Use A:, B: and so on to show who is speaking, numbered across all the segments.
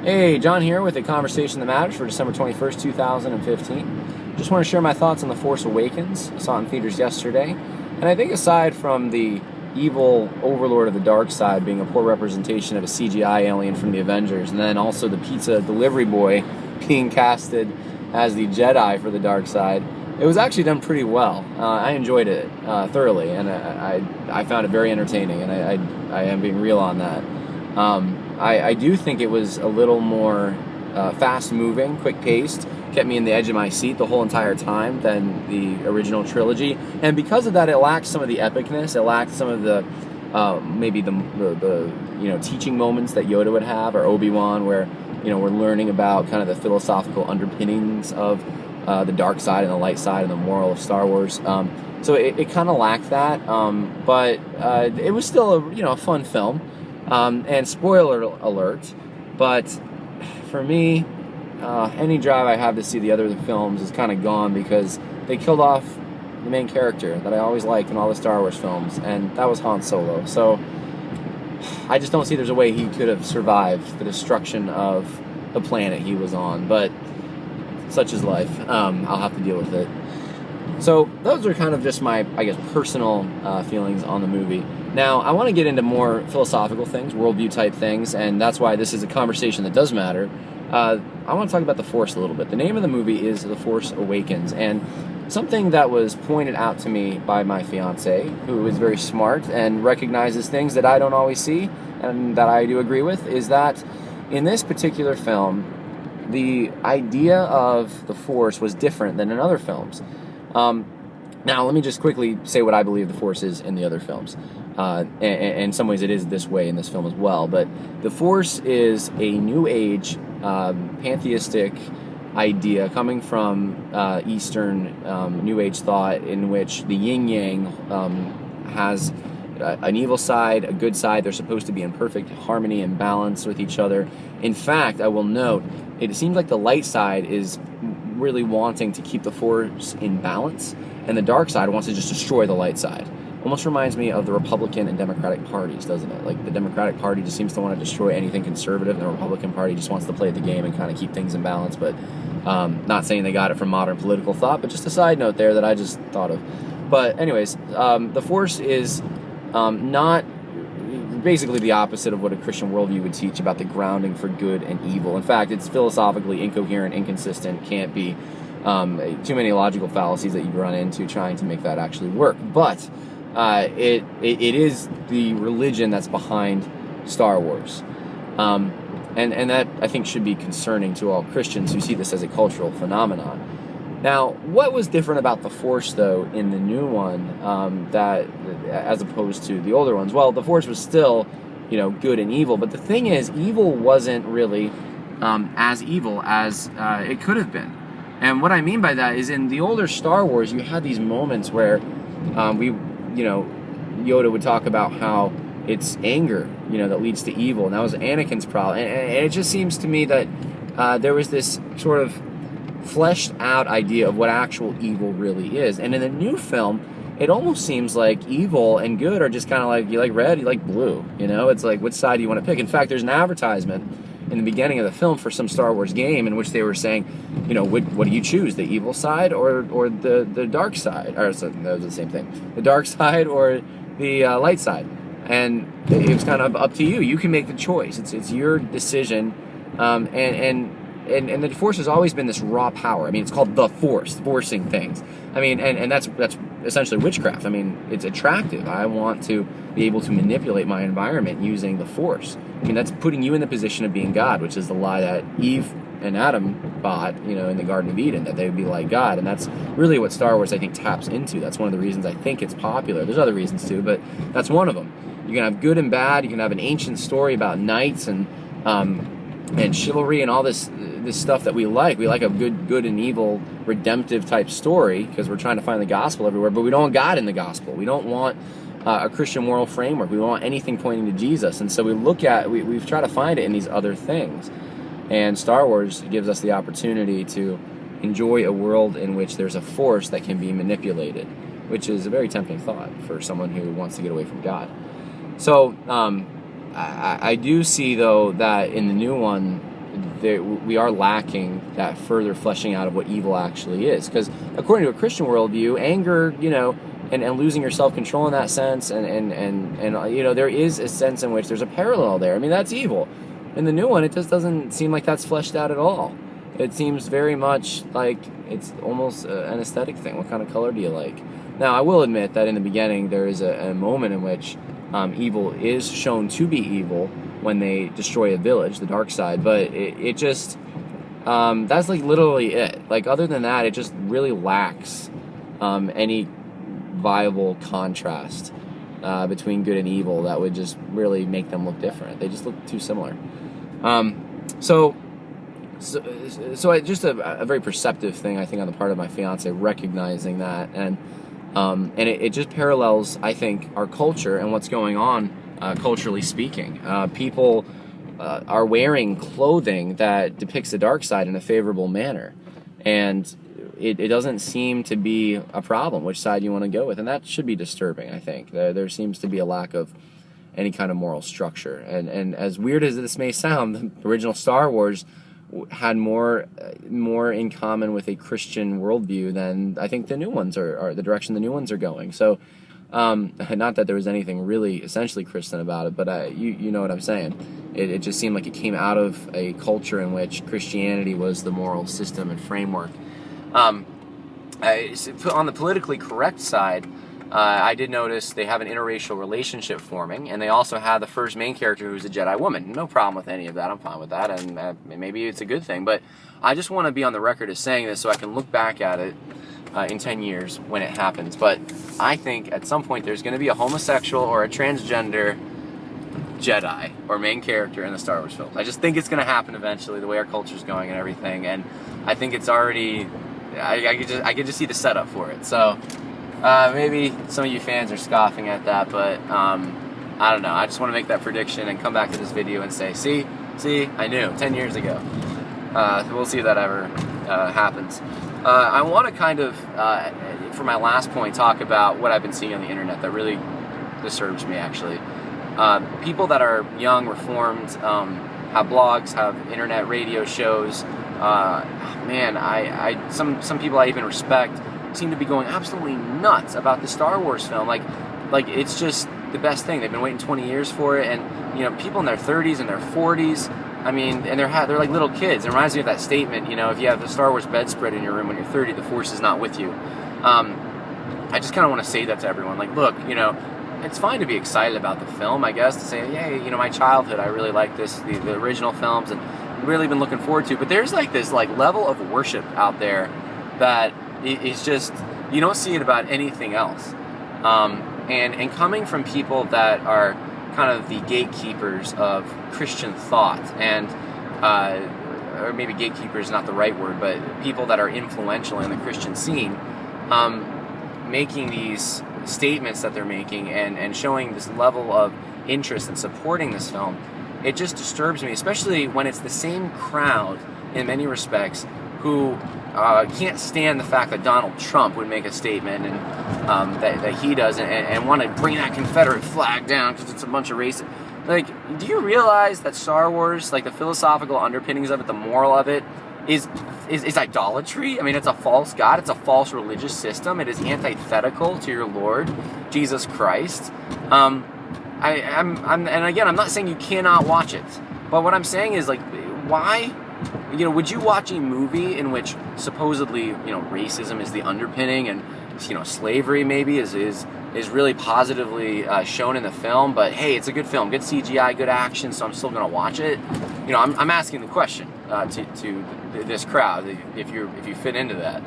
A: Hey, John here with a conversation that matters for December 21st, 2015. Just want to share my thoughts on The Force Awakens. I saw it in theaters yesterday. And I think aside from the evil overlord of the dark side being a poor representation of a CGI alien from the Avengers, and then also the pizza delivery boy being casted as the Jedi for the dark side, it was actually done pretty well. I enjoyed it thoroughly, and I found it very entertaining, and I am being real on that. I do think it was a little more fast-moving, quick-paced, kept me in the edge of my seat the whole entire time than the original trilogy, and because of that, it lacked some of the epicness. It lacked some of the maybe the teaching moments that Yoda would have, or Obi-Wan, where we're learning about kind of the philosophical underpinnings of the dark side and the light side and the moral of Star Wars. So it kind of lacked that, but it was still a fun film. And spoiler alert, but for me, any drive I have to see the other films is kind of gone because they killed off the main character that I always liked in all the Star Wars films, and that was Han Solo. So I just don't see there's a way he could have survived the destruction of the planet he was on, but such is life. I'll have to deal with it. So those are kind of just my, personal feelings on the movie. Now, I want to get into more philosophical things, worldview type things, and that's why this is a conversation that does matter. I want to talk about the Force a little bit. The name of the movie is The Force Awakens, and something that was pointed out to me by my fiance, who is very smart and recognizes things that I don't always see and that I do agree with, is that in this particular film, the idea of the Force was different than in other films. Now, let me just quickly say what I believe the Force is in the other films. And in some ways it is this way in this film as well. But the Force is a New Age, pantheistic idea coming from Eastern New Age thought, in which the yin-yang has an evil side, a good side. They're supposed to be in perfect harmony and balance with each other. In fact, I will note, it seems like the light side is really wanting to keep the Force in balance, and the dark side wants to just destroy the light side. Almost reminds me of the Republican and Democratic parties, doesn't it? Like, the Democratic Party just seems to want to destroy anything conservative, and the Republican Party just wants to play the game and kind of keep things in balance. But not saying they got it from modern political thought, but just a side note there that I just thought of. But anyways, the Force is not basically the opposite of what a Christian worldview would teach about the grounding for good and evil. In fact, it's philosophically incoherent, inconsistent, can't be too many logical fallacies that you run into trying to make that actually work. But it is the religion that's behind Star Wars. And that, I think, should be concerning to all Christians who see this as a cultural phenomenon. Now, what was different about the Force, though, in the new one, that as opposed to the older ones? Well, the Force was still, good and evil. But the thing is, evil wasn't really as evil as it could have been. And what I mean by that is, in the older Star Wars, you had these moments where Yoda would talk about how it's anger, that leads to evil, and that was Anakin's problem. And it just seems to me that there was this sort of fleshed out idea of what actual evil really is. And in the new film, it almost seems like evil and good are just kind of like, you like red, you like blue, it's like, which side do you want to pick? In fact, there's an advertisement in the beginning of the film for some Star Wars game in which they were saying, what do you choose, the evil side or the dark side? Or so, that was the same thing. The dark side or the light side. And it was kind of up to you. You can make the choice. It's your decision. And the Force has always been this raw power. I mean, it's called the Force, forcing things. I mean, and that's essentially witchcraft. I mean, it's attractive. I want to be able to manipulate my environment using the Force. I mean, that's putting you in the position of being God, which is the lie that Eve and Adam bought, in the Garden of Eden, that they would be like God. And that's really what Star Wars, I think, taps into. That's one of the reasons I think it's popular. There's other reasons too, but that's one of them. You can have good and bad. You can have an ancient story about knights and chivalry and all this stuff that we like. We like a good and evil, redemptive type story because we're trying to find the gospel everywhere, but we don't want God in the gospel. We don't want a Christian moral framework. We don't want anything pointing to Jesus. And so we've tried to find it in these other things. And Star Wars gives us the opportunity to enjoy a world in which there's a force that can be manipulated, which is a very tempting thought for someone who wants to get away from God. So I do see, though, that in the new one, we are lacking that further fleshing out of what evil actually is. Because according to a Christian worldview, anger, and losing your self-control in that sense, and there is a sense in which there's a parallel there. I mean, that's evil. In the new one, it just doesn't seem like that's fleshed out at all. It seems very much like it's almost an aesthetic thing. What kind of color do you like? Now, I will admit that in the beginning, there is a moment in which evil is shown to be evil when they destroy a village, the dark side, but it just, that's like literally it. Like, other than that, it just really lacks any viable contrast between good and evil that would just really make them look different. They just look too similar. So just a very perceptive thing, I think, on the part of my fiance, recognizing that, and it just parallels, I think, our culture and what's going on culturally speaking. People are wearing clothing that depicts the dark side in a favorable manner, and it doesn't seem to be a problem which side you want to go with, and that should be disturbing. I think there seems to be a lack of any kind of moral structure, and as weird as this may sound, the original Star Wars had more in common with a Christian worldview than I think the new ones are the direction the new ones are going. So not that there was anything really essentially Christian about it, but you know what I'm saying. It just seemed like it came out of a culture in which Christianity was the moral system and framework. On the politically correct side, I did notice they have an interracial relationship forming, and they also have the first main character who's a Jedi woman. No problem with any of that. I'm fine with that, and maybe it's a good thing. But I just want to be on the record as saying this so I can look back at it in 10 years when it happens. But I think at some point there's going to be a homosexual or a transgender Jedi or main character in the Star Wars films. I just think it's going to happen eventually, the way our culture's going and everything. And I think it's already... I could just see the setup for it. So... maybe some of you fans are scoffing at that, but I don't know. I just want to make that prediction and come back to this video and say, see, I knew 10 years ago. We'll see if that ever happens. I want to kind of, for my last point, talk about what I've been seeing on the internet that really disturbs me, actually. People that are young, reformed, have blogs, have internet radio shows. Some people I even respect seem to be going absolutely nuts about the Star Wars film. Like it's just the best thing. They've been waiting 20 years for it, and people in their 30s and their 40s. I mean, and they're like little kids. It reminds me of that statement. If you have the Star Wars bedspread in your room when you're 30, the Force is not with you. I just kind of want to say that to everyone. Like, look, it's fine to be excited about the film, I guess, to say, hey, my childhood, I really like this, the original films, and really been looking forward to. But there's like this level of worship out there that it's just, you don't see it about anything else. And coming from people that are kind of the gatekeepers of Christian thought, and or maybe gatekeeper is not the right word, but people that are influential in the Christian scene, making these statements that they're making and showing this level of interest in supporting this film, it just disturbs me, especially when it's the same crowd in many respects who can't stand the fact that Donald Trump would make a statement and that he does and want to bring that Confederate flag down because it's a bunch of racist. Like, do you realize that Star Wars, like the philosophical underpinnings of it, the moral of it, is idolatry? I mean, it's a false god. It's a false religious system. It is antithetical to your Lord Jesus Christ. And again, I'm not saying you cannot watch it, but what I'm saying is, like, why? Would you watch a movie in which supposedly, racism is the underpinning and, slavery maybe is really positively shown in the film, but hey, it's a good film, good CGI, good action, so I'm still going to watch it? I'm asking the question to this crowd, if you fit into that.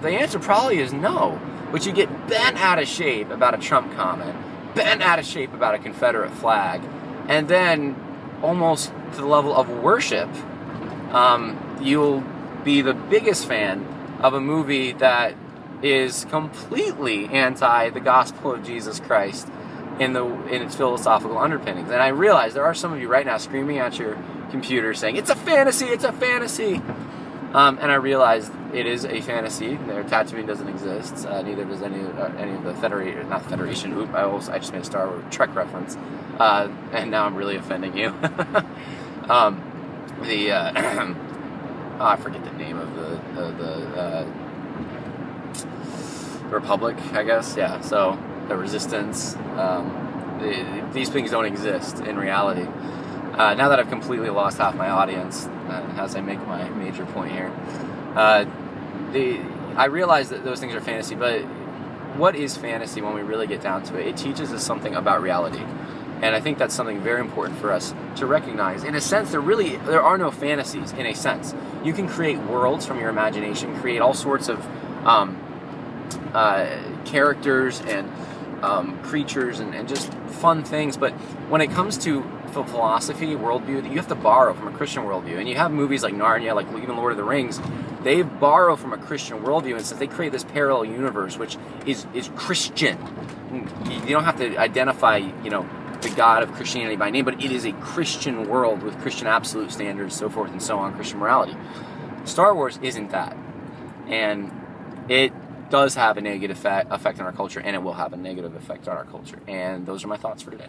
A: The answer probably is no, but you get bent out of shape about a Trump comment, bent out of shape about a Confederate flag, and then almost to the level of worship, you'll be the biggest fan of a movie that is completely anti the gospel of Jesus Christ in its philosophical underpinnings. And I realize there are some of you right now screaming at your computer saying, it's a fantasy, it's a fantasy. And I realize it is a fantasy. Their Tatooine doesn't exist. Neither does any of the Federation. Oop, I just made a Star Wars Trek reference. And now I'm really offending you. the I forget the name of the Republic, I guess. Yeah. So the Resistance. These things don't exist in reality. Now that I've completely lost half my audience, as I make my major point here, I realize that those things are fantasy, but what is fantasy when we really get down to it? It teaches us something about reality. And I think that's something very important for us to recognize. In a sense, there are no fantasies, in a sense. You can create worlds from your imagination, create all sorts of characters and creatures and just fun things, but when it comes to philosophy, worldview, you have to borrow from a Christian worldview. And you have movies like Narnia, like even Lord of the Rings, they borrow from a Christian worldview, and so they create this parallel universe which is Christian. You don't have to identify, the God of Christianity by name, but it is a Christian world with Christian absolute standards, so forth and so on, Christian morality. Star Wars isn't that, and it does have a negative effect on our culture, and it will have a negative effect on our culture. And those are my thoughts for today.